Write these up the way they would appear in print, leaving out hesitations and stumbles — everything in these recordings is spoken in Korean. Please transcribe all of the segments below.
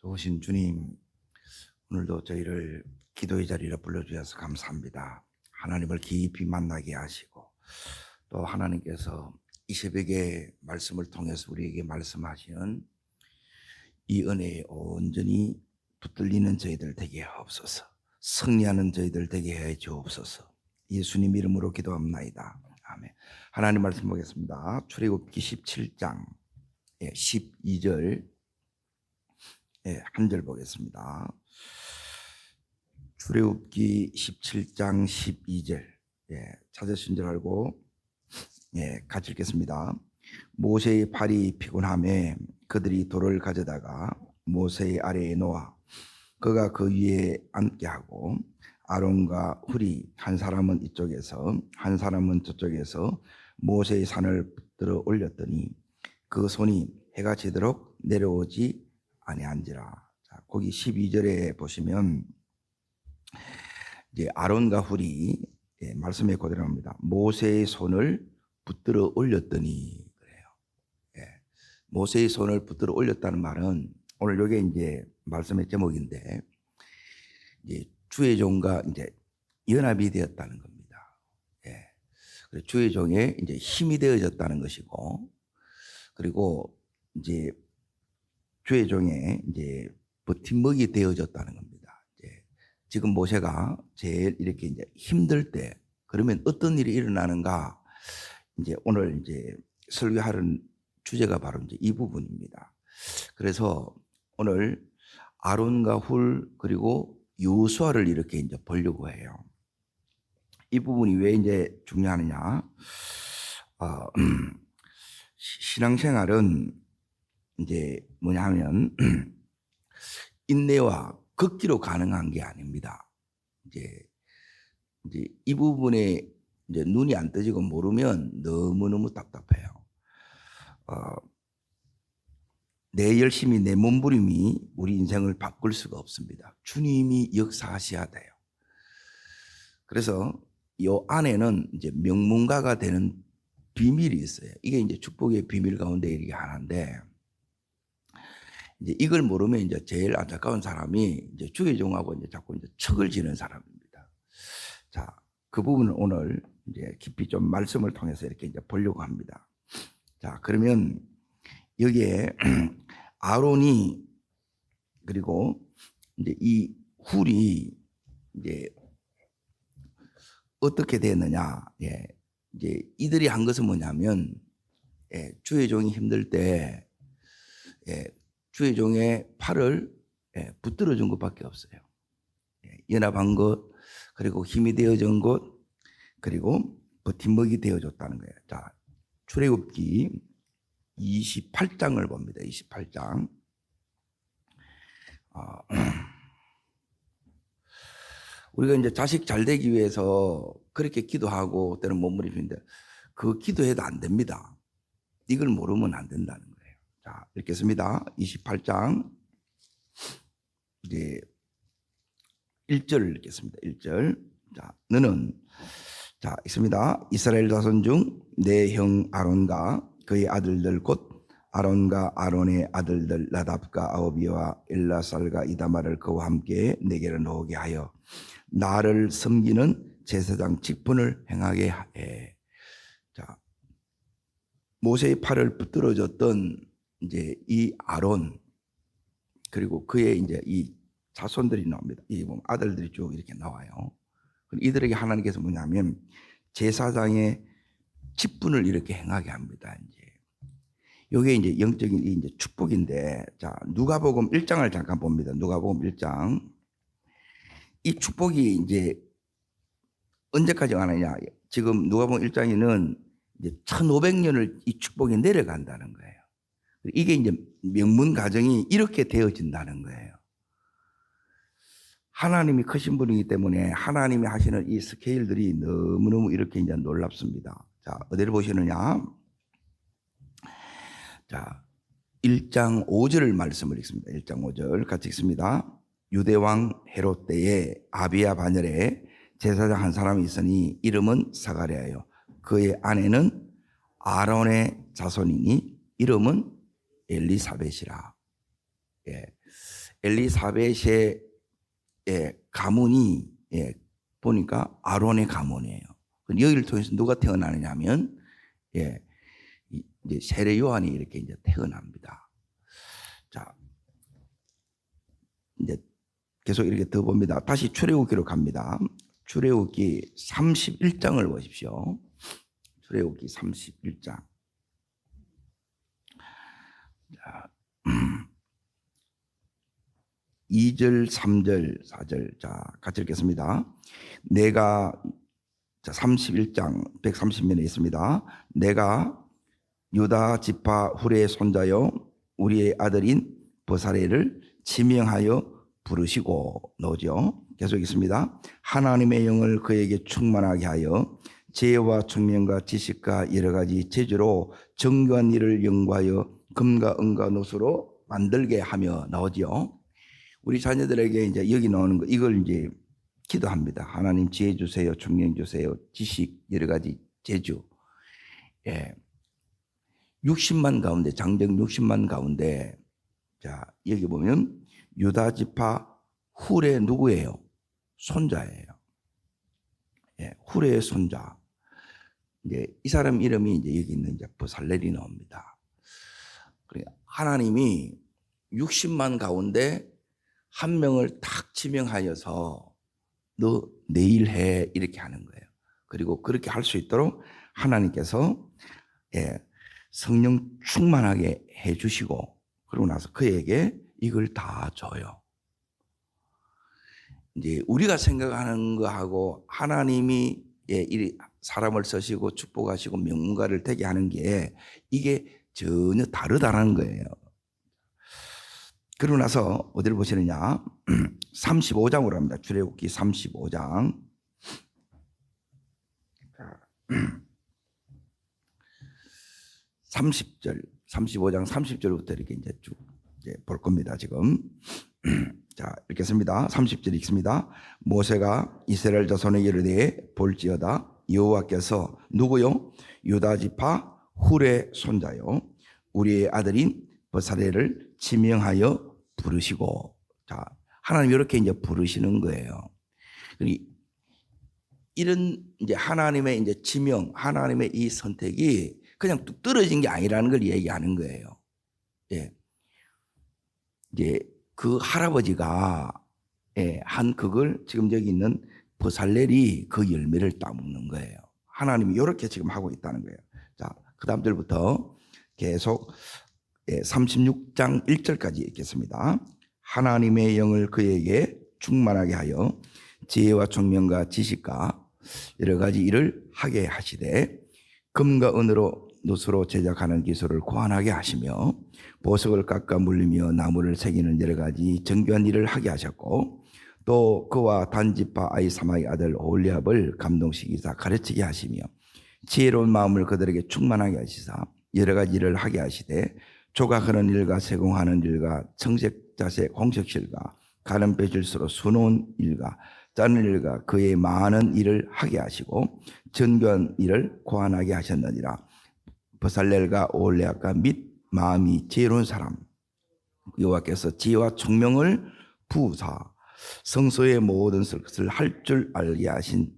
좋으신 주님, 오늘도 저희를 기도의 자리로 불러주셔서 감사합니다. 하나님을 깊이 만나게 하시고 또 하나님께서 이 새벽에 말씀을 통해서 우리에게 말씀하시는 이 은혜에 온전히 붙들리는 저희들 되게 하옵소서. 승리하는 저희들 되게 해 주옵소서. 예수님 이름으로 기도합나이다. 아멘. 하나님 말씀 보겠습니다. 출애굽기 17장 12절 한 절 보겠습니다. 출애굽기 17장 12절 찾으신 줄 알고 같이 읽겠습니다. 모세의 팔이 피곤함에 그들이 돌을 가져다가 모세의 아래에 놓아 그가 그 위에 앉게 하고 아론과 훌이 한 사람은 이쪽에서 한 사람은 저쪽에서 모세의 산을 붙들어 올렸더니 그 손이 해가 지도록 내려오지 아니한지라. 자, 거기 12절에 보시면 이제 아론과 훌이 말씀에 그대로 합니다. 모세의 손을 붙들어 올렸더니 그래요. 모세의 손을 붙들어 올렸다는 말은 오늘 이게 이제 말씀의 제목인데 이제 주의 종과 이제 연합이 되었다는 겁니다. 주의 종에 이제 힘이 되어졌다는 것이고, 그리고 이제 주의 종에 이제 버팀목이 되어졌다는 겁니다. 지금 모세가 제일 이렇게 이제 힘들 때 그러면 어떤 일이 일어나는가? 이제 오늘 이제 설교하는 주제가 바로 이제 이 부분입니다. 그래서 오늘 아론과 훌 그리고 요수아를 이렇게 이제 보려고 해요. 이 부분이 왜 이제 중요하느냐? 신앙생활은 이제 뭐냐 하면 인내와 극기로 가능한 게 아닙니다. 이제 이 부분에 이제 눈이 안 떠지고 모르면 너무너무 답답해요. 내 열심히 내 몸부림이 우리 인생을 바꿀 수가 없습니다. 주님이 역사하셔야 돼요. 그래서 이 안에는 이제 명문가가 되는 비밀이 있어요. 이게 이제 축복의 비밀 가운데 이게 하나인데, 이제 이걸 모르면 이제 제일 안타까운 사람이 이제 주의 종하고 이제 자꾸 이제 척을 지는 사람입니다. 자, 그 부분을 오늘 이제 깊이 좀 말씀을 통해서 이렇게 이제 보려고 합니다. 자, 그러면 여기에 아론이 그리고 이제 이 훌이 이제 어떻게 됐느냐? 이제 이들이 한 것은 뭐냐면 주의 종이 힘들 때 주의 종의 팔을 붙들어 준 것밖에 없어요. 연합한 것, 그리고 힘이 되어준 것, 그리고 버팀목이 되어줬다는 거예요. 자, 출애굽기 28장을 봅니다. 28장. 우리가 이제 자식 잘 되기 위해서 그렇게 기도하고 때는 몸부림인데 그 기도해도 안 됩니다. 이걸 모르면 안 된다는 거예요. 자, 읽겠습니다. 28장 이제 1절을 읽겠습니다. 1절. 자, 너는 자, 있습니다. 이스라엘 자손 중 내 형 아론과 그의 아들들 곧 아론과 아론의 아들들 나답과 아오비와 엘라살과 이다말을 그와 함께 내게로 나오게 하여 나를 섬기는 제사장 직분을 행하게 해. 자, 모세의 팔을 붙들어 줬던 이제 이 아론 그리고 그의 이제 이 자손들이 나옵니다. 이 아들들이 쭉 이렇게 나와요. 이들에게 하나님께서 뭐냐면 제사장의 직분을 이렇게 행하게 합니다. 이제 이게 이제 영적인 이제 축복인데, 자, 누가복음 1장을 잠깐 봅니다. 누가복음 1장. 이 축복이 이제 언제까지 가느냐? 지금 누가복음 1장에는 이제 1500년을 이 축복이 내려간다는 거예요. 이게 이제 명문 가정이 이렇게 되어진다는 거예요. 하나님이 크신 분이기 때문에 하나님이 하시는 이 스케일들이 너무너무 이렇게 이제 놀랍습니다. 자, 어디를 보시느냐? 자, 1장 5절 말씀을 읽습니다. 1장 5절 같이 읽습니다. 유대왕 헤롯 때에 아비야 반열에 제사장 한 사람이 있으니 이름은 사가랴요. 그의 아내는 아론의 자손이니 이름은 엘리사벳이라. 엘리사벳의 가문이 보니까 아론의 가문이에요. 여기를 통해서 누가 태어나느냐면 이제 세례 요한이 이렇게 이제 태어납니다. 자, 이제 계속 이렇게 더 봅니다. 다시 출애굽기로 갑니다. 출애굽기 31장을 보십시오. 출애굽기 31장. 자, 2절, 3절, 4절. 자, 같이 읽겠습니다. 내가 31장 130면에 있습니다. 내가 유다 지파 훌의 손자요 우리의 아들인 버사레를 지명하여 부르시고 나오죠. 계속 있습니다. 하나님의 영을 그에게 충만하게 하여 지혜와 총명과 지식과 여러 가지 재주로 정교한 일을 연구하여 금과 은과 노수로 만들게 하며 나오죠. 우리 자녀들에게 이제 여기 나오는 거 이걸 이제 기도합니다. 하나님 지혜 주세요, 총명 주세요, 지식 여러 가지 재주. 60만 가운데 장정 60만 가운데 자 여기 보면 유다 지파 훌의 누구예요? 손자예요. 훌의 손자. 이제 이 사람 이름이 이제 여기 있는 이제 버살렐이 나옵니다. 그러니까 하나님이 60만 가운데 한 명을 딱 지명하여서 너 내일 해 이렇게 하는 거예요. 그리고 그렇게 할 수 있도록 하나님께서 성령 충만하게 해주시고 그러고 나서 그에게 이걸 다 줘요. 이제 우리가 생각하는 거하고 하나님이 사람을 쓰시고 축복하시고 명문가를 되게 하는 게 이게 전혀 다르다는 거예요. 그러고 나서 어디를 보시느냐 35장으로 합니다. 출애굽기 35장 30절 35장 30절부터 이렇게 이제 쭉 볼 겁니다. 지금 자 읽겠습니다. 30절 읽습니다. 모세가 이스라엘 자손에게 이르되 볼지어다 여호와께서 누구요? 유다 지파 훌의 손자요 우리의 아들인 버사레를 지명하여 부르시고 자 하나님 이렇게 이제 부르시는 거예요. 이런 이제 하나님의 이제 지명, 하나님의 이 선택이 그냥 뚝 떨어진 게 아니라는 걸 얘기하는 거예요. 이제 그 할아버지가 한 그걸 지금 여기 있는 버살렐이 그 열매를 따먹는 거예요. 하나님이 이렇게 지금 하고 있다는 거예요. 자, 그 다음 절부터 계속 36장 1절까지 읽겠습니다. 하나님의 영을 그에게 충만하게 하여 지혜와 총명과 지식과 여러 가지 일을 하게 하시되 금과 은으로 노수로 제작하는 기술을 고안하게 하시며 보석을 깎아 물리며 나무를 새기는 여러 가지 정교한 일을 하게 하셨고 또 그와 단지파 아히사마의 아들 오홀리압을 감동시키사 가르치게 하시며 지혜로운 마음을 그들에게 충만하게 하시사 여러 가지 일을 하게 하시되 조각하는 일과 세공하는 일과 청색자색 홍색실과 가는 배질수로 수놓은 일과 짜는 일과 그의 많은 일을 하게 하시고 정교한 일을 고안하게 하셨느니라. 버살렐과 오홀리압과 및 마음이 지혜로운 사람 여호와께서 지혜와 총명을 부으사 성소의 모든 것을 할 줄 알게 하신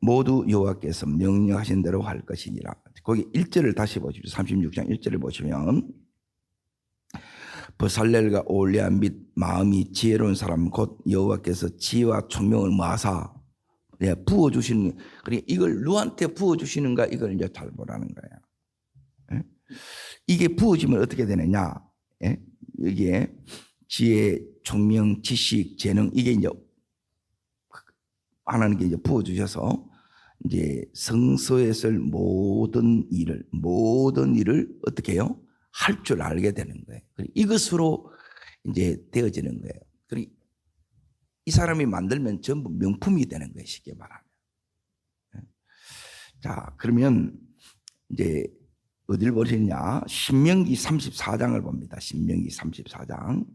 모두 여호와께서 명령하신 대로 할 것이니라. 거기 1절을 다시 보십시오. 36장 1절을 보시면 버살렐과 오홀리압 및 마음이 지혜로운 사람 곧 여호와께서 지혜와 총명을 모아사 부어주시는, 그러니까 이걸 누구한테 부어주시는가 이걸 이제 잘 보라는 거예요. 이게 부어지면 어떻게 되느냐? 여기에 지혜, 총명, 지식, 재능 이게 이제 하나님께 이제 부어주셔서 이제 성소에 쓸 모든 일을 어떻게 해요? 할 줄 알게 되는 거예요. 이것으로 이제 되어지는 거예요. 이 사람이 만들면 전부 명품이 되는 거예요. 쉽게 말하면. 자, 그러면 이제 어딜 보시냐? 신명기 34장을 봅니다. 신명기 34장.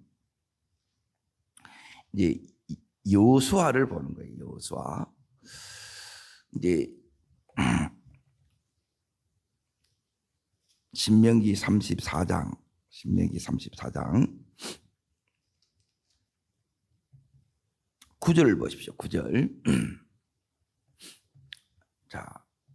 이제 여호수아를 보는 거예요. 여호수아. 이제 신명기 34장. 9절을 보십시오. 9절. 자,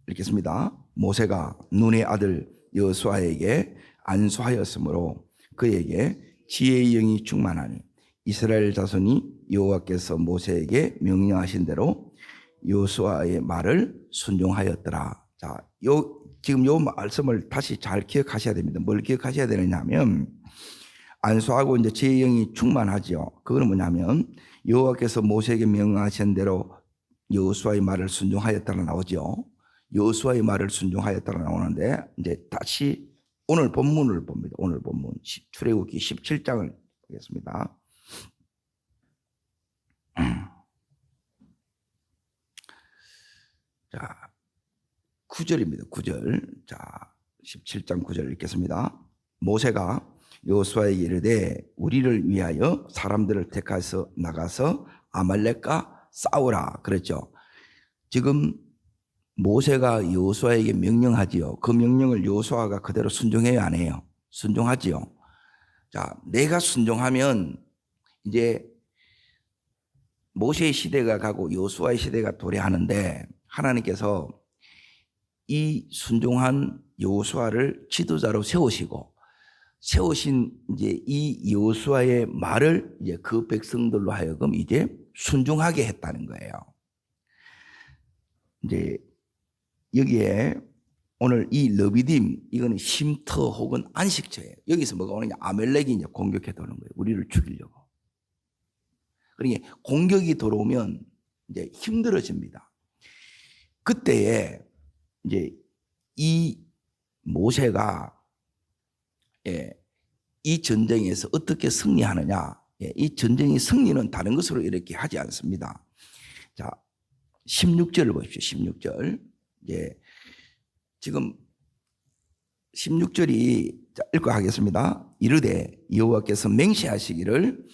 읽겠습니다. 모세가 눈의 아들 여호수아에게 안수하였으므로 그에게 지혜의 영이 충만하니 이스라엘 자손이 여호와께서 모세에게 명령하신 대로 여호수아의 말을 순종하였더라. 자, 지금 요 말씀을 다시 잘 기억하셔야 됩니다. 뭘 기억하셔야 되느냐면 안수하고 이제 지혜의 영이 충만하죠. 그거는 뭐냐면 여호와께서 모세에게 명령하신 대로 여호수아의 말을 순종하였다라 나오죠. 여호수아의 말을 순종하였다라 나오는데 이제 다시 오늘 본문을 봅니다. 오늘 본문 출애굽기 17장을 보겠습니다. 자, 9절입니다. 9절. 자, 17장 9절 읽겠습니다. 모세가 여호수아에게 이르되 우리를 위하여 사람들을 택하여서 나가서 아말렉과 싸우라 그랬죠. 지금 모세가 여호수아에게 명령하지요. 그 명령을 여호수아가 그대로 순종해요, 안 해요? 순종하지요. 자, 내가 순종하면 이제 모세의 시대가 가고 여호수아의 시대가 도래하는데 하나님께서 이 순종한 여호수아를 지도자로 세우신 이제 이 여호수아의 말을 이제 그 백성들로 하여금 이제 순종하게 했다는 거예요. 이제 여기에 오늘 이 르비딤 이거는 쉼터 혹은 안식처예요. 여기서 뭐가 오느냐? 아멜렉이 이제 공격해 도는 거예요. 우리를 죽이려고. 그러니까 공격이 들어오면 이제 힘들어집니다. 그때에 이제 이 모세가 이 전쟁에서 어떻게 승리하느냐? 이 전쟁의 승리는 다른 것으로 이렇게 하지 않습니다. 자, 16절을 보십시오. 16절. 지금 16절이 읽고 하겠습니다. 이르되 여호와께서 맹세하시기를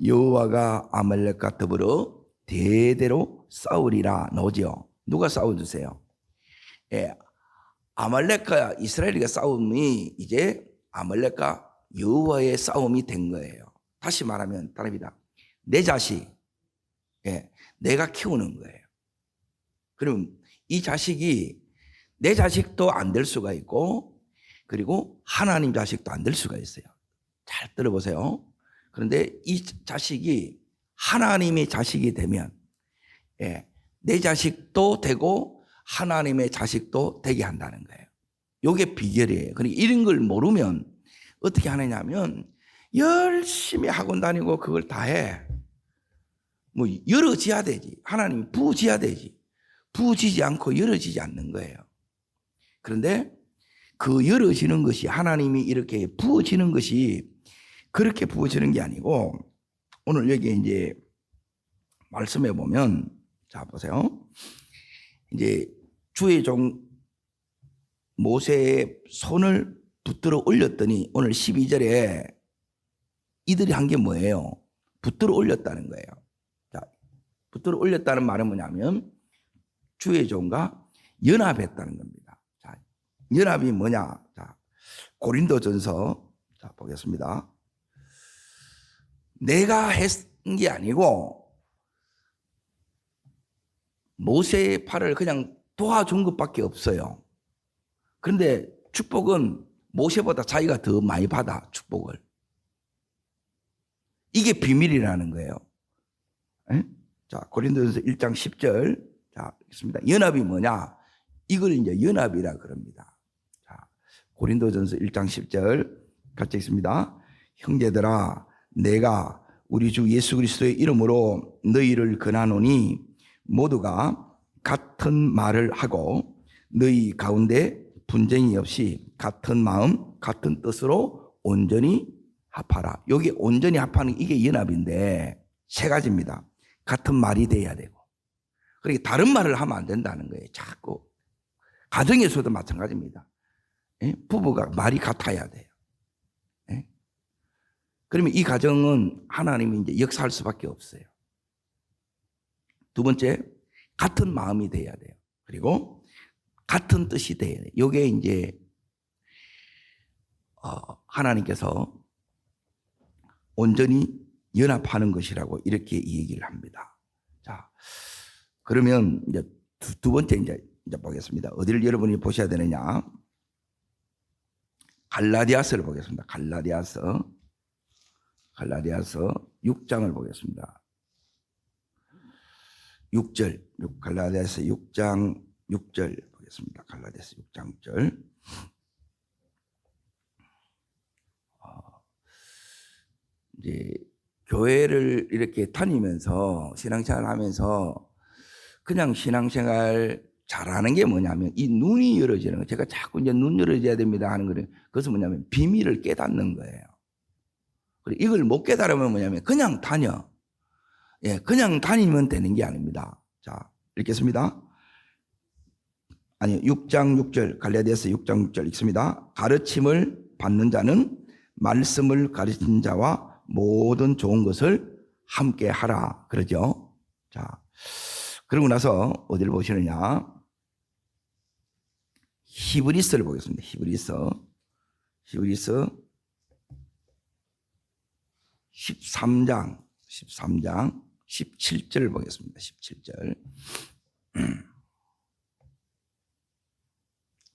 여호와가 아말렉과 더불어 대대로 싸우리라 나오죠. 누가 싸워주세요? 아말렉과 이스라엘과 싸움이 이제 아말렉과 여호와의 싸움이 된 거예요. 다시 말하면 다릅니다. 내 자식, 내가 키우는 거예요. 그럼 이 자식이 내 자식도 안 될 수가 있고 그리고 하나님 자식도 안 될 수가 있어요. 잘 들어보세요. 그런데 이 자식이 하나님의 자식이 되면 내 자식도 되고 하나님의 자식도 되게 한다는 거예요. 이게 비결이에요. 그러니까 이런 걸 모르면 어떻게 하느냐면 열심히 학원 다니고 그걸 다 해. 뭐 열어져야 되지. 하나님이 부어져야 되지. 부어지지 않고 열어지지 않는 거예요. 그런데 그 열어지는 것이 하나님이 이렇게 부어지는 것이 그렇게 부어지는 게 아니고 오늘 여기 이제 말씀해 보면 자 보세요. 이제 주의 종 모세의 손을 붙들어 올렸더니 오늘 12절에 이들이 한 게 뭐예요? 붙들어 올렸다는 거예요. 자, 붙들어 올렸다는 말은 뭐냐면 주의 종과 연합했다는 겁니다. 자, 연합이 뭐냐? 자, 고린도전서 자 보겠습니다. 내가 했은 게 아니고 모세의 팔을 그냥 도와준 것밖에 없어요. 그런데 축복은 모세보다 자기가 더 많이 받아, 축복을. 이게 비밀이라는 거예요. 자, 고린도전서 1장 10절. 자, 읽습니다. 연합이 뭐냐? 이걸 이제 연합이라 그럽니다. 자, 고린도전서 1장 10절 같이 읽습니다. 형제들아, 내가 우리 주 예수 그리스도의 이름으로 너희를 권하노니 모두가 같은 말을 하고 너희 가운데 분쟁이 없이 같은 마음, 같은 뜻으로 온전히 합하라. 여기 온전히 합하는 이게 연합인데 세 가지입니다. 같은 말이 돼야 되고. 그러니까 다른 말을 하면 안 된다는 거예요. 자꾸. 가정에서도 마찬가지입니다. 부부가 말이 같아야 돼요. 그러면 이 가정은 하나님이 이제 역사할 수밖에 없어요. 두 번째, 같은 마음이 돼야 돼요. 그리고 같은 뜻이 돼야 돼요. 이게 이제 하나님께서 온전히 연합하는 것이라고 이렇게 얘기를 합니다. 자, 그러면 이제 두 번째 이제 보겠습니다. 어디를 여러분이 보셔야 되느냐? 갈라디아서를 보겠습니다. 갈라디아서 6장을 보겠습니다. 6절, 갈라디아서 6장 6절 보겠습니다. 갈라디아서 6장 6절. 이제 교회를 이렇게 다니면서 신앙생활 하면서 그냥 신앙생활 잘하는 게 뭐냐면 이 눈이 열어지는 거. 제가 자꾸 이제 눈 열어져야 됩니다 하는 거는 그것은 뭐냐면 비밀을 깨닫는 거예요. 그리고 이걸 못 깨달으면 뭐냐면 그냥 다녀. 예, 그냥 다니면 되는 게 아닙니다. 자, 읽겠습니다. 아니, 6장 6절, 갈라디아서 6장 6절 읽습니다. 가르침을 받는 자는 말씀을 가르치는 자와 모든 좋은 것을 함께 하라. 그러죠. 자, 그러고 나서 어디를 보시느냐? 히브리서를 보겠습니다. 히브리서 13장 17절을 보겠습니다. 17절.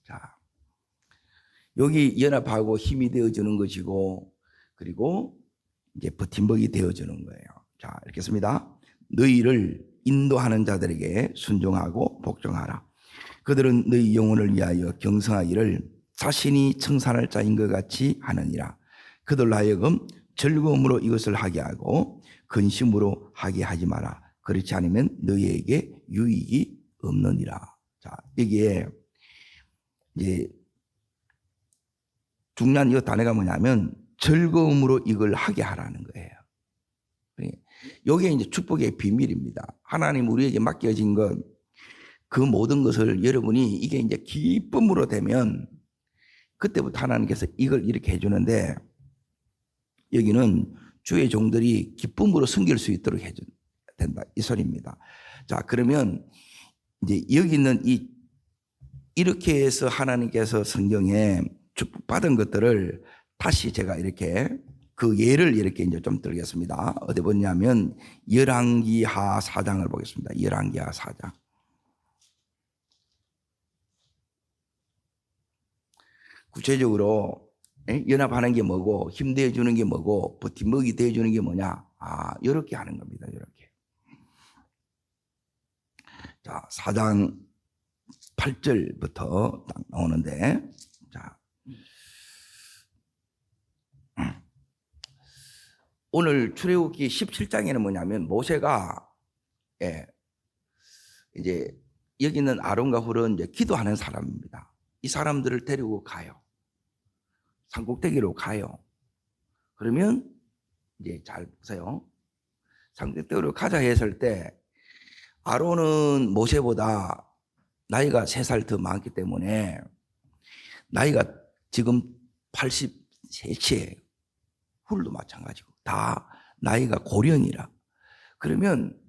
자, 여기 연합하고 힘이 되어주는 것이고, 그리고 이제 버팀목이 되어주는 거예요. 자, 읽겠습니다. 너희를 인도하는 자들에게 순종하고 복종하라. 그들은 너희 영혼을 위하여 경성하기를 자신이 청산할 자인 것 같이 하느니라. 그들로 하여금 즐거움으로 이것을 하게 하고 근심으로 하게 하지 마라. 그렇지 않으면 너희에게 유익이 없느니라. 자, 여기에 이제 중요한 이 단어가 뭐냐면 즐거움으로 이걸 하게 하라는 거예요. 이게 이제 축복의 비밀입니다. 하나님 우리에게 맡겨진 것, 그 모든 것을 여러분이 이게 이제 기쁨으로 되면 그때부터 하나님께서 이걸 이렇게 해주는데 여기는 주의 종들이 기쁨으로 섬길 수 있도록 해줘야 된다. 이 소리입니다. 자, 그러면 이제 여기 있는 이렇게 해서 하나님께서 성경에 축복받은 것들을 다시 제가 이렇게 그 예를 이렇게 이제 좀 들겠습니다. 어디 보냐면 열왕기하 4장을 보겠습니다. 열왕기하 4장. 구체적으로 연합하는 게 뭐고 힘내어 주는 게 뭐고 버팀목이 되어 주는 게 뭐냐? 이렇게 하는 겁니다. 이렇게. 자, 4장 8절부터 딱 나오는데, 자, 오늘 출애굽기 17장에는 뭐냐면 모세가 이제 여기 있는 아론과 훌은 이제 기도하는 사람입니다. 이 사람들을 데리고 가요. 산꼭대기로 가요. 그러면 이제 잘 보세요. 산꼭대기로 가자 했을 때 아론은 모세보다 나이가 3살 더 많기 때문에 나이가 지금 83세예요. 훌도 마찬가지고 다 나이가 고령이라. 그러면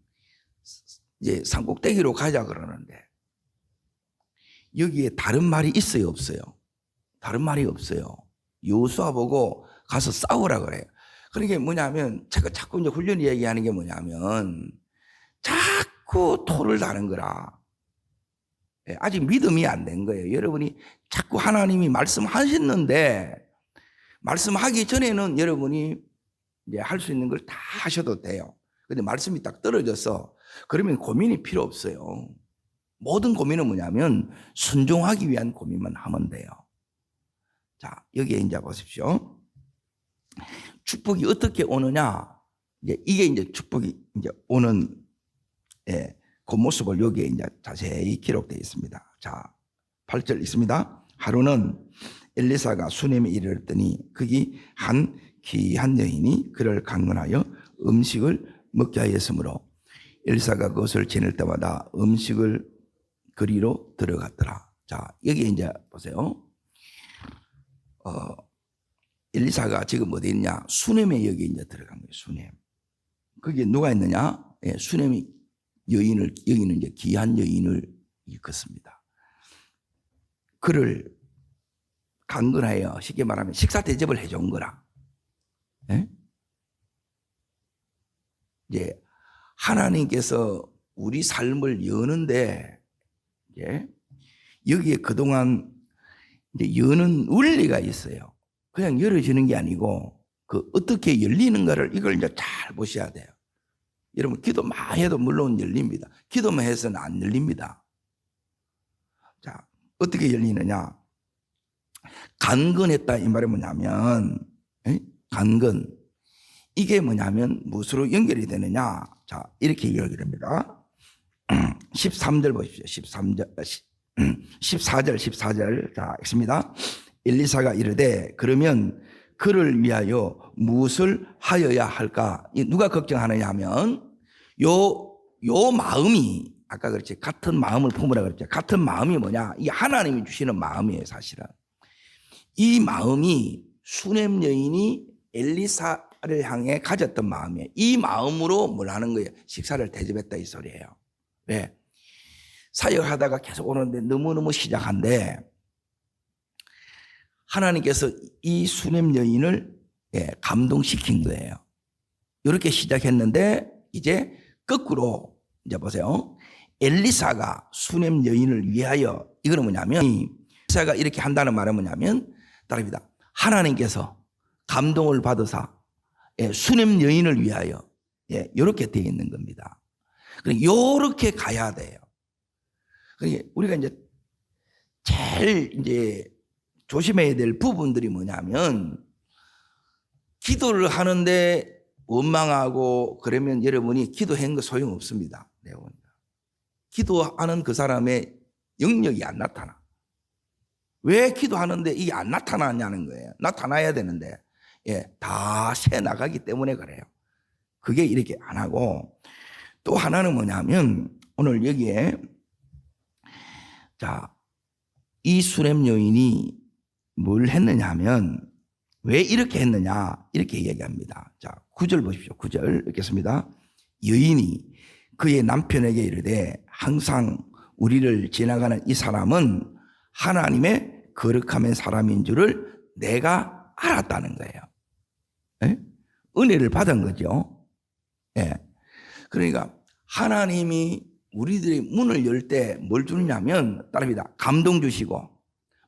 이제 산꼭대기로 가자 그러는데 여기에 다른 말이 있어요, 없어요? 다른 말이 없어요. 여호수아 보고 가서 싸우라 그래요. 그러니까 뭐냐면 제가 자꾸 이제 훈련 얘기하는 게 뭐냐면 자꾸 토를 다는 거라. 아직 믿음이 안 된 거예요. 여러분이 자꾸 하나님이 말씀하셨는데 말씀하기 전에는 여러분이 이제 할 수 있는 걸 다 하셔도 돼요. 근데 말씀이 딱 떨어져서 그러면 고민이 필요 없어요. 모든 고민은 뭐냐면 순종하기 위한 고민만 하면 돼요. 자, 여기에 이제 보십시오. 축복이 어떻게 오느냐? 이게 이제 축복이 이제 오는 그 모습을 여기에 이제 자세히 기록되어 있습니다. 자, 8절 있습니다. 하루는 엘리사가 수넴에 이르렀더니 거기 한 귀한 여인이 그를 강건하여 음식을 먹게 하였으므로 엘리사가 그것을 지낼 때마다 음식을 그리로 들어갔더라. 자, 여기 이제 보세요. 엘리사가 지금 어디 있냐? 수넴에 여기 이제 들어간 거예요. 수넴. 거기에 누가 있느냐? 수넴이 여인을, 여기는 이제 귀한 여인을 일컫습니다. 그를 강건하여 쉽게 말하면 식사 대접을 해준 거라. 이제 하나님께서 우리 삶을 여는데 여기에 그동안 이제 여는 원리가 있어요. 그냥 열어지는 게 아니고 그 어떻게 열리는가를 이걸 이제 잘 보셔야 돼요. 여러분 기도 많이 해도 물론 열립니다. 기도만 해서는 안 열립니다. 자, 어떻게 열리느냐? 간근했다 이 말이 뭐냐면 간근 이게 뭐냐면 무엇으로 연결이 되느냐? 자, 이렇게 연결됩니다. 13절 보십시오. 14절. 자, 있습니다. 엘리사가 이르되 그러면 그를 위하여 무엇을 하여야 할까? 누가 걱정하느냐 하면 요 마음이 아까 그렇지 같은 마음을 품으라 그랬죠. 같은 마음이 뭐냐? 이 하나님이 주시는 마음이에요, 사실은. 이 마음이 수넴 여인이 엘리사를 향해 가졌던 마음이에요. 이 마음으로 뭘 하는 거예요? 식사를 대접했다 이 소리예요. 왜? 사역하다가 계속 오는데 너무너무 시작한데 하나님께서 이 수넴 여인을 감동시킨 거예요. 이렇게 시작했는데 이제 거꾸로 이제 보세요. 엘리사가 수넴 여인을 위하여 이거는 뭐냐면 엘리사가 이렇게 한다는 말은 뭐냐면 다릅니다. 하나님께서 감동을 받으사 수넴 여인을 위하여 이렇게 되어 있는 겁니다. 이렇게 가야 돼요. 우리가 이제 제일 이제 조심해야 될 부분들이 뭐냐면 기도를 하는데 원망하고 그러면 여러분이 기도한 거 소용없습니다. 기도하는 그 사람의 영역이 안 나타나. 왜 기도하는데 이게 안 나타나냐는 거예요. 나타나야 되는데 다 새 나가기 때문에 그래요. 그게 이렇게 안 하고 또 하나는 뭐냐면 오늘 여기에 자, 이 수렘 여인이 뭘 했느냐 하면 왜 이렇게 했느냐 이렇게 얘기합니다. 자, 9절 보십시오. 9절 읽겠습니다. 여인이 그의 남편에게 이르되 항상 우리를 지나가는 이 사람은 하나님의 거룩함의 사람인 줄을 내가 알았다는 거예요. 은혜를 받은 거죠. 그러니까 하나님이 우리들이 문을 열 때 뭘 주느냐면 따릅니다. 감동 주시고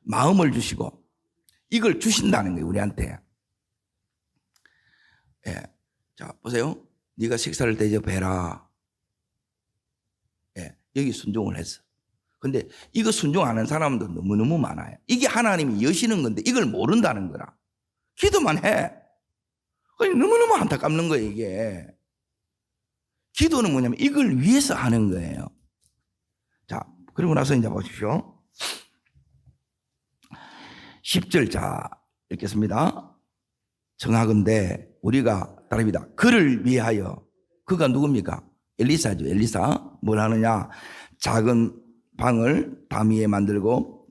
마음을 주시고 이걸 주신다는 거예요. 우리한테. 자, 보세요. 네가 식사를 대접해라. 여기 순종을 했어. 근데 이거 순종하는 사람도 너무너무 많아요. 이게 하나님이 여시는 건데 이걸 모른다는 거라. 기도만 해. 너무너무 안타깝는 거예요, 이게. 기도는 뭐냐면 이걸 위해서 하는 거예요. 자, 그리고 나서 이제 보십시오. 10절 자 읽겠습니다. 정하건대 우리가 다릅니다. 그를 위하여 그가 누굽니까? 엘리사죠. 엘리사 뭘 하느냐? 작은 방을 담 위에 만들고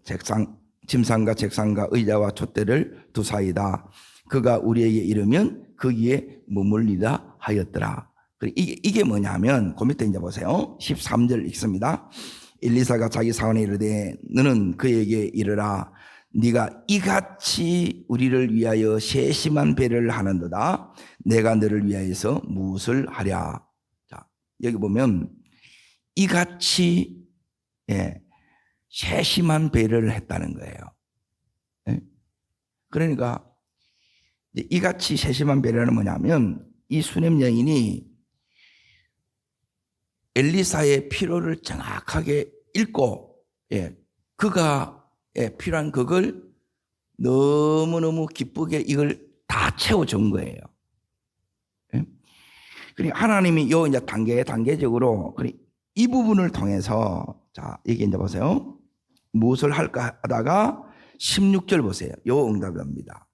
침상과 책상과 의자와 촛대를 두사이다. 그가 우리에게 이르면 거기에 머물리다 하였더라. 이게 뭐냐면 그 밑에 이제 보세요. 13절 읽습니다. 엘리사가 자기 사원에 이르되 너는 그에게 이르라. 네가 이같이 우리를 위하여 세심한 배를 하는도다. 내가 너를 위하여서 무엇을 하랴. 자, 여기 보면 이같이 세심한 배를 했다는 거예요. 그러니까 이같이 세심한 배려는 뭐냐면 이 수넴 여인이 엘리사의 필요를 정확하게 읽고 그가 필요한 그걸 너무너무 기쁘게 이걸 다 채워준 거예요. 그러니까 하나님이 요 이제 단계적으로 이 부분을 통해서 자, 이게 이제 보세요. 무엇을 할까 하다가 16절 보세요. 요 응답입니다.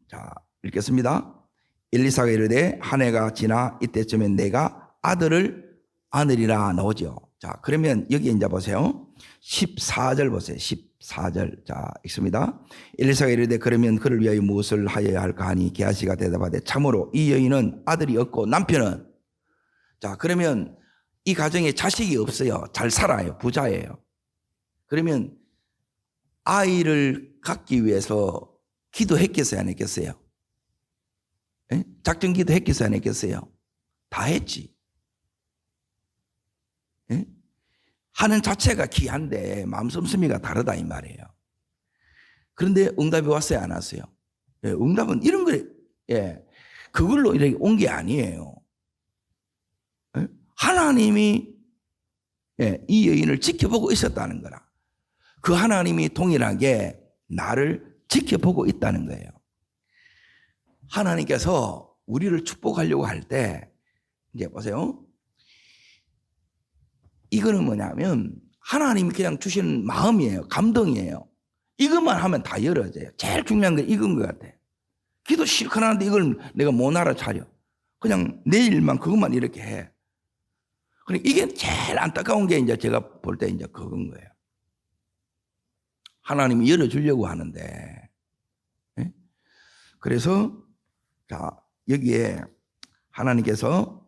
자, 읽겠습니다. 엘리사가 이르되 한 해가 지나 이때쯤엔 내가 아들을 안으리라 나오죠. 자, 그러면 여기 이제 보세요. 14절 보세요. 14절. 자, 읽습니다. 엘리사가 이르되 그러면 그를 위하여 무엇을 하여야 할까 하니 게하시가 대답하되 참으로 이 여인은 아들이 없고 남편은 자, 그러면 이 가정에 자식이 없어요. 잘 살아요. 부자예요. 그러면 아이를 갖기 위해서 기도했겠어요? 안 했겠어요? 작전 기도 했겠어요? 안 했겠어요? 다 했지. 예? 하는 자체가 귀한데 마음 씀씀이가 다르다 이 말이에요. 그런데 응답이 왔어요, 안 왔어요? 예, 응답은 이런 거, 예, 그걸로 이렇게 온 게 아니에요. 예? 하나님이 예, 이 여인을 지켜보고 있었다는 거라. 그 하나님이 동일하게 나를 지켜보고 있다는 거예요. 하나님께서 우리를 축복하려고 할 때, 이제 보세요. 이거는 뭐냐면, 하나님이 그냥 주시는 마음이에요. 감동이에요. 이것만 하면 다 열어져요. 제일 중요한 건 이건 것 같아. 기도 실컷 하는데 이걸 내가 못 알아차려. 그냥 내 일만 그것만 이렇게 해. 그러니까 이게 제일 안타까운 게 이제 제가 볼 때 이제 그건 거예요. 하나님이 열어주려고 하는데. 예? 그래서, 자, 여기에 하나님께서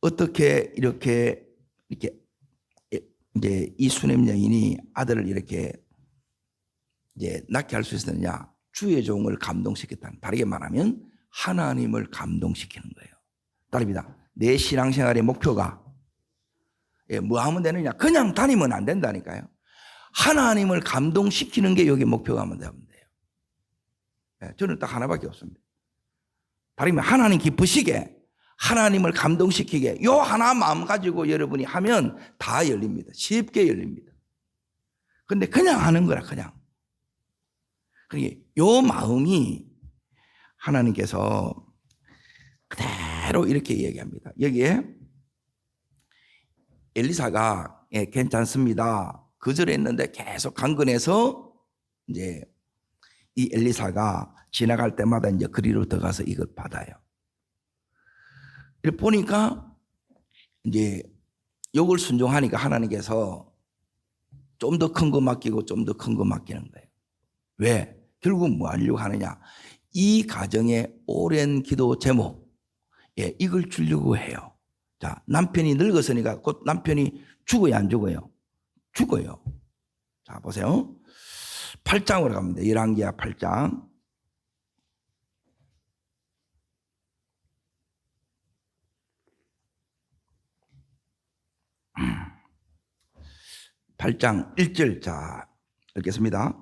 어떻게 이렇게 이제 이 수냄 여인이 아들을 이렇게 이제 낳게 할 수 있었느냐? 주의 종을 감동시켰다는. 다르게 말하면 하나님을 감동시키는 거예요. 다릅니다. 내 신앙생활의 목표가 뭐 하면 되느냐? 그냥 다니면 안 된다니까요. 하나님을 감동시키는 게 여기 목표가 하면 되면 돼요. 저는 딱 하나밖에 없습니다. 다르면 하나님 기쁘시게, 하나님을 감동시키게, 요 하나 마음 가지고 여러분이 하면 다 열립니다. 쉽게 열립니다. 근데 그냥 하는 거라, 그냥. 그러니까 요 마음이 하나님께서 그대로 이렇게 얘기합니다. 여기에 엘리사가 예, 괜찮습니다. 거절했는데 계속 강건해서 이제 이 엘리사가 지나갈 때마다 이제 그리로 들어가서 이걸 받아요. 이렇게 보니까 이제 요걸 순종하니까 하나님께서 좀 더 큰 거 맡기고 좀 더 큰 거 맡기는 거예요. 왜? 결국 뭐 하려고 하느냐? 이 가정의 오랜 기도 제목, 예, 이걸 주려고 해요. 자, 남편이 늙었으니까 곧 남편이 죽어요, 안 죽어요? 죽어요. 자, 보세요. 8장으로 갑니다. 열왕기하 8장. (8장) 1절. 자, 읽겠습니다.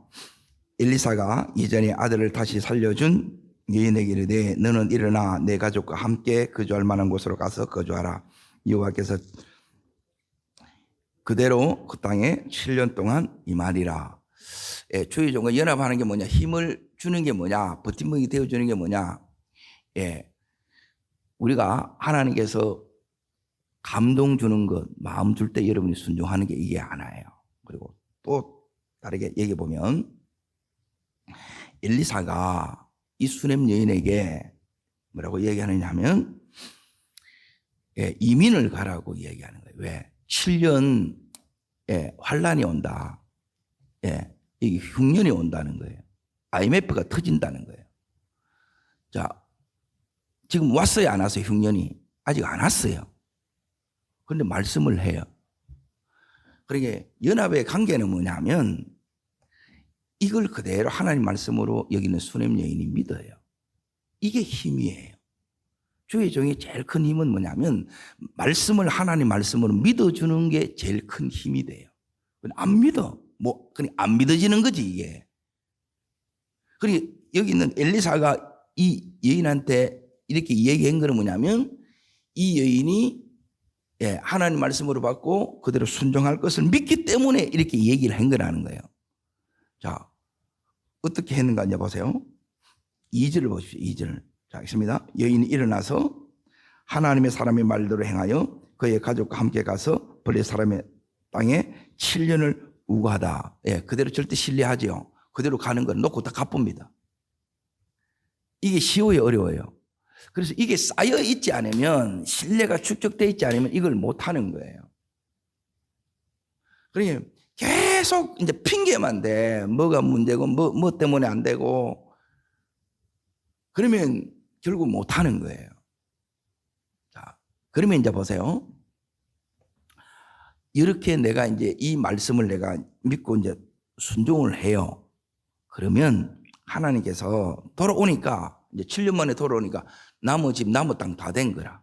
엘리사가 이전에 아들을 다시 살려준 여인에게 이르되 너는 일어나 내 가족과 함께 거주할 만한 곳으로 가서 거주하라. 여호와께서 그대로 그 땅에 7년 동안 임하리라. 예, 주의 종과 연합하는 게 뭐냐? 힘을 주는 게 뭐냐? 버팀목이 되어주는 게 뭐냐? 예, 우리가 하나님께서 감동 주는 것, 마음 줄 때 여러분이 순종하는 게 이게 하나예요. 그리고 또 다르게 얘기해 보면 엘리사가 이 수냄 여인에게 뭐라고 얘기하느냐 하면 예, 이민을 가라고 얘기하는 거예요. 왜? 7년 예, 환란이 온다. 예, 이게 흉년이 온다는 거예요. IMF가 터진다는 거예요. 자, 지금 왔어요, 안 왔어요? 흉년이 아직 안 왔어요. 그런데 말씀을 해요. 그러니까 연합의 관계는 뭐냐면 이걸 그대로 하나님 말씀으로 여기는 수냄 여인이 믿어요. 이게 힘이에요. 주의 종의 제일 큰 힘은 뭐냐면 말씀을 하나님 말씀으로 믿어주는 게 제일 큰 힘이 돼요. 안 믿어. 뭐 그냥 안 믿어지는 거지 이게. 그리고 여기 있는 엘리사가 이 여인한테 이렇게 얘기한 거는 뭐냐면 이 여인이 예, 하나님 말씀으로 받고 그대로 순종할 것을 믿기 때문에 이렇게 얘기를 한 거라는 거예요. 자, 어떻게 했는가 이제 보세요. 2절을 보십시오. 2절. 자, 있습니다. 여인이 일어나서 하나님의 사람의 말대로 행하여 그의 가족과 함께 가서 블레 사람의 땅에 7년을 우고하다. 예, 그대로 절대 신뢰하지요. 그대로 가는 건 놓고 다 갚습니다. 이게 쉬워요, 어려워요? 그래서 이게 쌓여 있지 않으면, 신뢰가 축적되어 있지 않으면 이걸 못 하는 거예요. 그러니까 계속 이제 핑계만 대. 뭐가 문제고, 뭐 때문에 안 되고. 그러면 결국 못 하는 거예요. 자, 그러면 이제 보세요. 이렇게 내가 이제 이 말씀을 내가 믿고 이제 순종을 해요. 그러면 하나님께서 돌아오니까, 이제 7년 만에 돌아오니까 나무 집, 나무 땅 다 된 거라.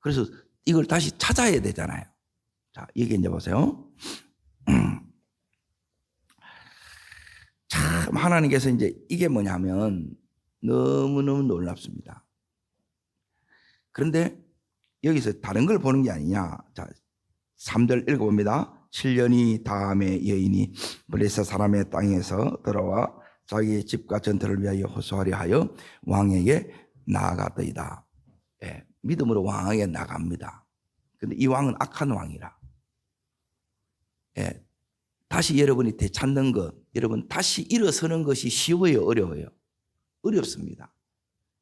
그래서 이걸 다시 찾아야 되잖아요. 자, 여기 이제 보세요. 참 하나님께서 이제 이게 뭐냐면 너무너무 놀랍습니다. 그런데 여기서 다른 걸 보는 게 아니냐. 자, 3절 읽어봅니다. 7년이 다음에 여인이 블레셋 사람의 땅에서 들어와 자기의 집과 전투를 위하여 호소하려 하여 왕에게 나아갔더이다. 예, 믿음으로 왕에게 나갑니다. 근데 이 왕은 악한 왕이라. 예, 다시 여러분이 되찾는 것, 여러분 다시 일어서는 것이 쉬워요, 어려워요? 어렵습니다.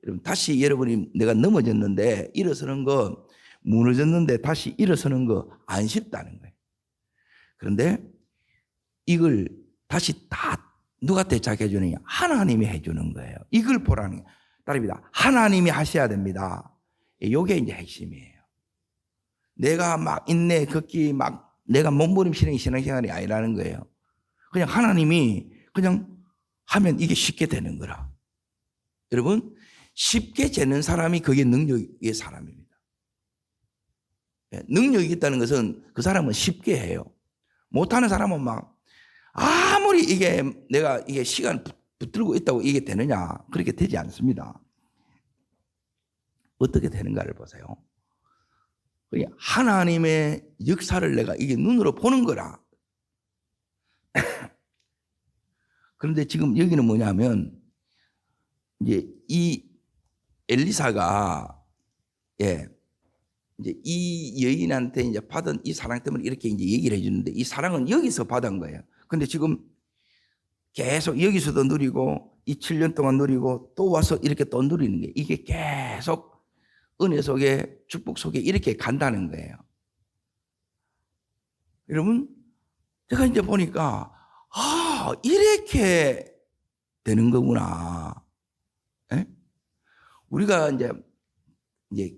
여러분 다시 여러분이 내가 넘어졌는데 일어서는 거, 무너졌는데 다시 일어서는 거 안 쉽다는 거예요. 그런데 이걸 다시 다 누가 되찾게 해주느냐? 하나님이 해주는 거예요. 이걸 보라는 거예요. 따릅니다. 하나님이 하셔야 됩니다. 이게 이제 핵심이에요. 내가 막 인내, 걷기, 막 내가 몸부림치는 신앙생활이 아니라는 거예요. 그냥 하나님이 그냥 하면 이게 쉽게 되는 거라. 여러분, 쉽게 되는 사람이 그게 능력의 사람입니다. 능력이 있다는 것은 그 사람은 쉽게 해요. 못하는 사람은 막 아무리 이게 내가 이게 시간 붙들고 있다고 이게 되느냐, 그렇게 되지 않습니다. 어떻게 되는가를 보세요. 하나님의 역사를 내가 이게 눈으로 보는 거라. 그런데 지금 여기는 뭐냐면 이제 이 엘리사가 이제 이 여인한테 이제 받은 이 사랑 때문에 이렇게 이제 얘기를 해주는데 이 사랑은 여기서 받은 거예요. 근데 지금 계속 여기서도 누리고 이 7년 동안 누리고 또 와서 이렇게 또 누리는 게 이게 계속 은혜 속에 축복 속에 이렇게 간다는 거예요. 여러분, 제가 이제 보니까 이렇게 되는 거구나. 에? 우리가 이제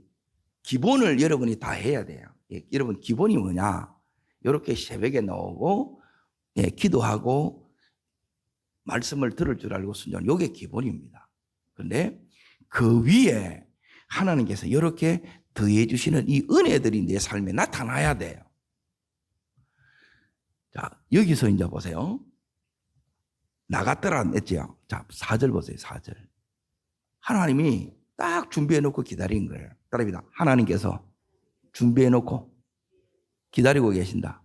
기본을 여러분이 다 해야 돼요. 여러분 기본이 뭐냐? 이렇게 새벽에 나오고 기도하고 말씀을 들을 줄 알고 순종. 이게 기본입니다. 그런데 그 위에 하나님께서 이렇게 더해 주시는 이 은혜들이 내 삶에 나타나야 돼요. 자, 여기서 이제 보세요. 나갔더라 했죠. 자, 4절 보세요. 4절. 하나님이 딱 준비해 놓고 기다린 거예요. 따라합니다. 하나님께서 준비해 놓고 기다리고 계신다.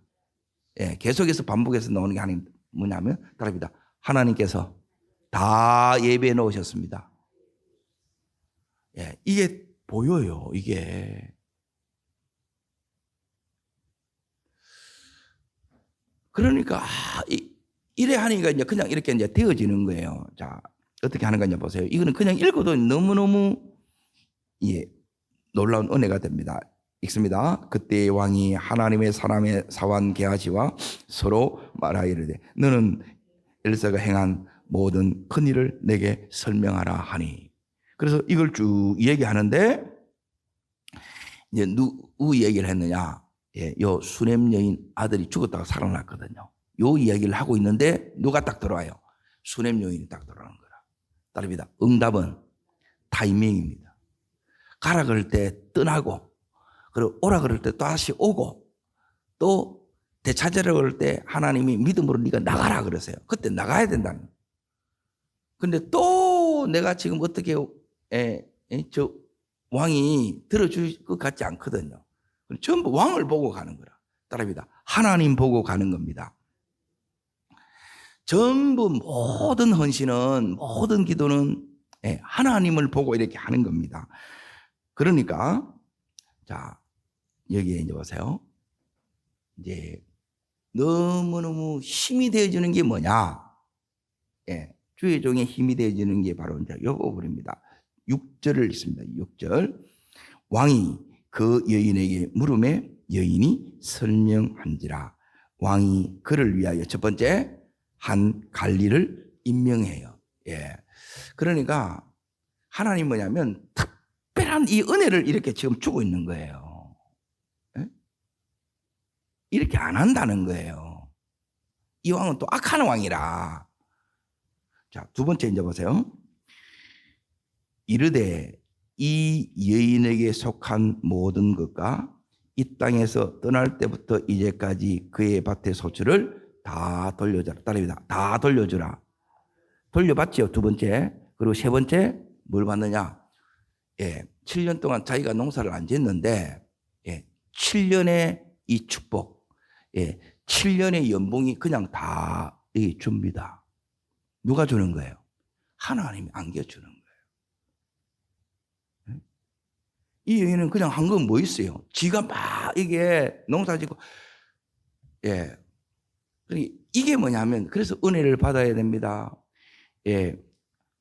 계속해서 반복해서 나오는 게 하나님 뭐냐면 따라합니다. 하나님께서 다 예배해 놓으셨습니다. 이게 보여요. 이게. 그러니까 이래 하니까 이제 그냥 이렇게 이제 되어지는 거예요. 자, 어떻게 하는 건지 보세요. 이거는 그냥 읽어도 너무너무 놀라운 은혜가 됩니다. 읽습니다. 그때 왕이 하나님의 사람의 사환 게하시와 서로 말하이르되 너는 엘사가 행한 모든 큰 일을 내게 설명하라 하니. 그래서 이걸 쭉 얘기하는데 이제 누구 얘기를 했느냐? 요 수넴 여인 아들이 죽었다가 살아났거든요. 요 이야기를 하고 있는데 누가 딱 들어와요? 수넴 여인이 딱 들어오는 거라. 따릅니다. 응답은 타이밍입니다. 가라 그럴 때 떠나고, 그리고 오라 그럴 때 또 다시 오고, 또 되찾으라 그럴 때 하나님이 믿음으로 네가 나가라 그러세요. 그때 나가야 된다는 거예요. 근데 또 내가 지금 어떻게 저 왕이 들어줄 것 같지 않거든요. 전부 왕을 보고 가는 거라. 따라합니다. 하나님 보고 가는 겁니다. 전부 모든 헌신은, 모든 기도는 하나님을 보고 이렇게 하는 겁니다. 그러니까 자, 여기에 이제 보세요. 이제 너무너무 힘이 되어주는 게 뭐냐? 주의 종의 힘이 되어주는 게 바로 이제 요거 부릅니다. 6절을 읽습니다. 6절. 왕이 그 여인에게 물음에 여인이 설명한지라. 왕이 그를 위하여 첫 번째 한 관리를 임명해요. 그러니까 하나님 뭐냐면 특별한 이 은혜를 이렇게 지금 주고 있는 거예요. 이렇게 안 한다는 거예요. 이 왕은 또 악한 왕이라. 자, 두 번째 이제 보세요. 이르되 이 여인에게 속한 모든 것과 이 땅에서 떠날 때부터 이제까지 그의 밭의 소출을 다 돌려주라. 따라합니다. 다 돌려주라. 돌려받지요. 두 번째. 그리고 세 번째 뭘 받느냐? 7년 동안 자기가 농사를 안 짓는데 7년의 이 축복, 7년의 연봉이 그냥 다 줍니다. 누가 주는 거예요? 하나님이 안겨주는 거예요. 이 여인은 그냥 한 건 뭐 있어요? 지가 막 이게 농사 짓고, 이게 뭐냐면, 그래서 은혜를 받아야 됩니다.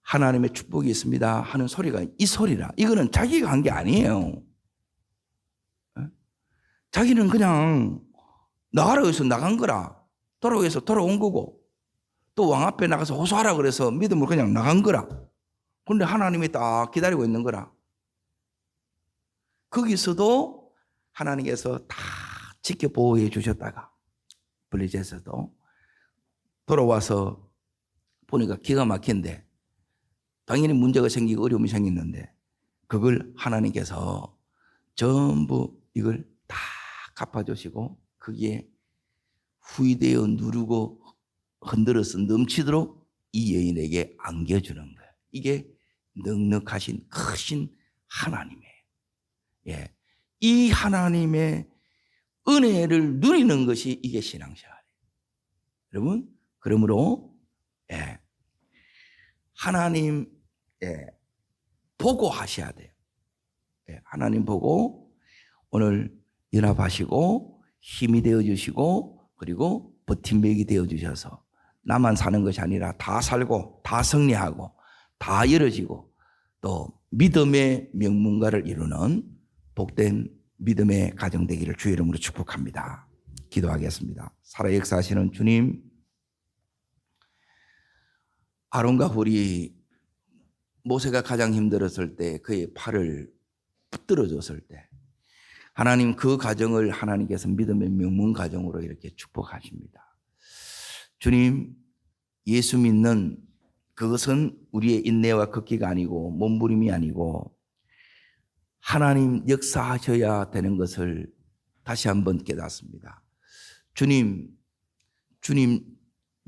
하나님의 축복이 있습니다 하는 소리가 이 소리라. 이거는 자기가 한 게 아니에요. 자기는 그냥 나가라고 해서 나간 거라. 돌아오기 위해서 돌아온 거고, 또 왕 앞에 나가서 호소하라 그래서 믿음으로 그냥 나간 거라. 그런데 하나님이 딱 기다리고 있는 거라. 거기서도 하나님께서 다 지켜 보호해 주셨다가 블리즈에서도 돌아와서 보니까 기가 막힌데, 당연히 문제가 생기고 어려움이 생겼는데 그걸 하나님께서 전부 이걸 다 갚아주시고 거기에 후이되어 누르고 흔들어서 넘치도록 이 여인에게 안겨주는 거예요. 이게 넉넉하신 크신 하나님이에요. 이 하나님의 은혜를 누리는 것이 이게 신앙생활이에요. 여러분, 그러므로 하나님 보고 하셔야 돼요. 하나님 보고 오늘 연합하시고 힘이 되어주시고 그리고 버팀목이 되어주셔서 나만 사는 것이 아니라 다 살고 다 승리하고 다 이루어지고 또 믿음의 명문가를 이루는 복된 믿음의 가정 되기를 주의 이름으로 축복합니다. 기도하겠습니다. 살아 역사하시는 주님, 아론과 훌이 모세가 가장 힘들었을 때 그의 팔을 붙들어줬을 때 하나님 그 가정을 하나님께서 믿음의 명문 가정으로 이렇게 축복하십니다. 주님, 예수 믿는 그것은 우리의 인내와 걷기가 아니고 몸부림이 아니고 하나님 역사하셔야 되는 것을 다시 한번 깨닫습니다. 주님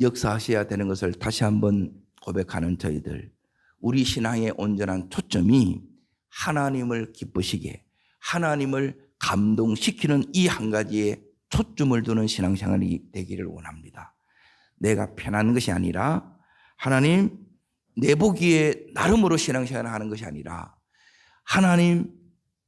역사하셔야 되는 것을 다시 한번 고백하는 저희들, 우리 신앙의 온전한 초점이 하나님을 기쁘시게 하나님을 감동시키는 이 한 가지에 초점을 두는 신앙생활이 되기를 원합니다. 내가 편한 것이 아니라 하나님 내 보기에 나름으로 신앙생활을 하는 것이 아니라 하나님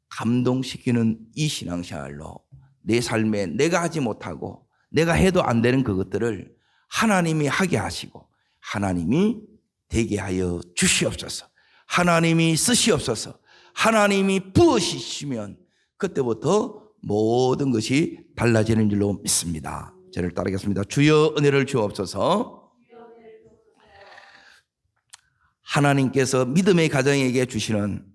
감동시키는 이 신앙생활로 내 삶에 내가 하지 못하고 내가 해도 안 되는 그것들을 하나님이 하게 하시고 하나님이 되게 하여 주시옵소서. 하나님이 쓰시옵소서. 하나님이 부으시면 그때부터 모든 것이 달라지는 줄로 믿습니다. 저를 따르겠습니다. 주여 은혜를 주옵소서. 하나님께서 믿음의 가정에게 주시는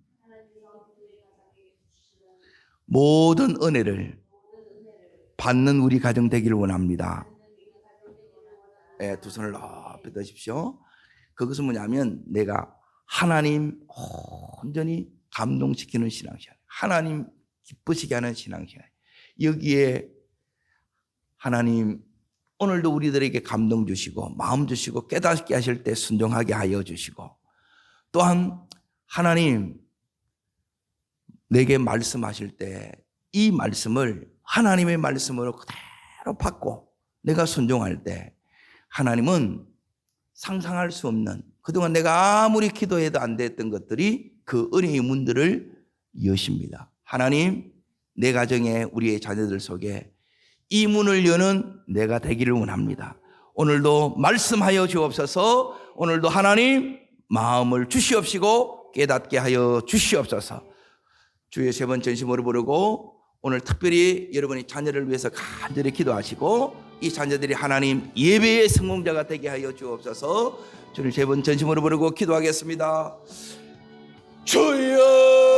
모든 은혜를 받는 우리 가정 되기를 원합니다. 두 손을 높이 드십시오. 그것은 뭐냐면 내가 하나님 온전히 감동시키는 신앙생활, 하나님 기쁘시게 하는 신앙생활. 여기에 하나님 오늘도 우리들에게 감동 주시고 마음 주시고 깨닫게 하실 때 순종하게 하여 주시고, 또한 하나님 내게 말씀하실 때 이 말씀을 하나님의 말씀으로 그대로 받고 내가 순종할 때 하나님은 상상할 수 없는, 그동안 내가 아무리 기도해도 안 됐던 것들이 그 은혜의 문들을 여십니다. 하나님, 내 가정에 우리의 자녀들 속에 이 문을 여는 내가 되기를 원합니다. 오늘도 말씀하여 주옵소서. 오늘도 하나님 마음을 주시옵시고 깨닫게 하여 주시옵소서. 주의 세 번 전심으로 부르고 오늘 특별히 여러분의 자녀를 위해서 간절히 기도하시고 이 자녀들이 하나님 예배의 성공자가 되게 하여 주옵소서. 주를 세 번 전심으로 부르고 기도하겠습니다. 주여